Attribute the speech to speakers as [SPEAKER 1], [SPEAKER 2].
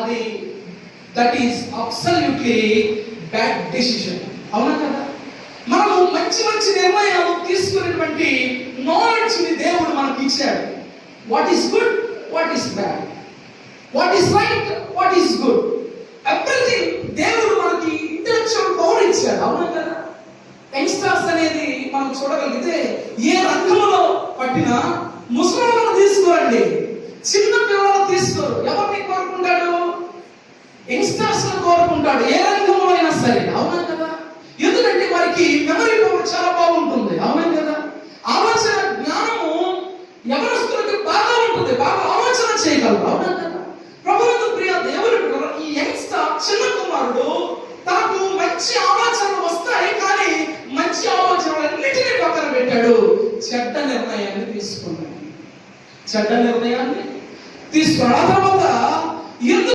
[SPEAKER 1] అది that is absolutely bad decision. అవునా కదా? మనము మంచి మంచి నిర్ణయాలు తీసుకునేటువంటి నాలెడ్జ్ ని దేవుడు మనకి ఇచ్చాడు. What is good, what is bad, what is right, what is good, everything దేవుడు మనకి ఇంటెలెక్చువల్ పవర్ ఇచ్చాడు. అవునా కదా? యంగ్స్టర్స్ అనేది మనం చూడగలిగితే ఏ రంగంలో పట్టినా ముసలిలను తీసుకోరండి, చిన్న పిల్లలను తీసుకోరు. ఎవరిని కోరుకుంటాడు? యంగ్స్టర్స్ కోరుకుంటాడు, ఏ రంగంలో అయినా సరే. అవునా కదా? ఎందుకంటే వారికి మెమరీ పవర్ చాలా బాగుంటుంది. అవునా కదా? ఆలోచన జ్ఞానము యవనస్తులకి బాగా ఉంటుంది, బాగా ఆలోచన చేయగలరు. అవునా కదా? ప్రభువుకు ప్రియ దేవుడు, ఈ యంగ్స్టర్ చిన్న కుమారుడు తనకు మంచి ఆలోచనలు వస్తాయి, కానీ మంచి ఆలోచనలన్నిటినీ పక్కన పెట్టాడు. చెడ్డ నిర్ణయాన్ని తీసుకున్నాడు. ఆ తర్వాత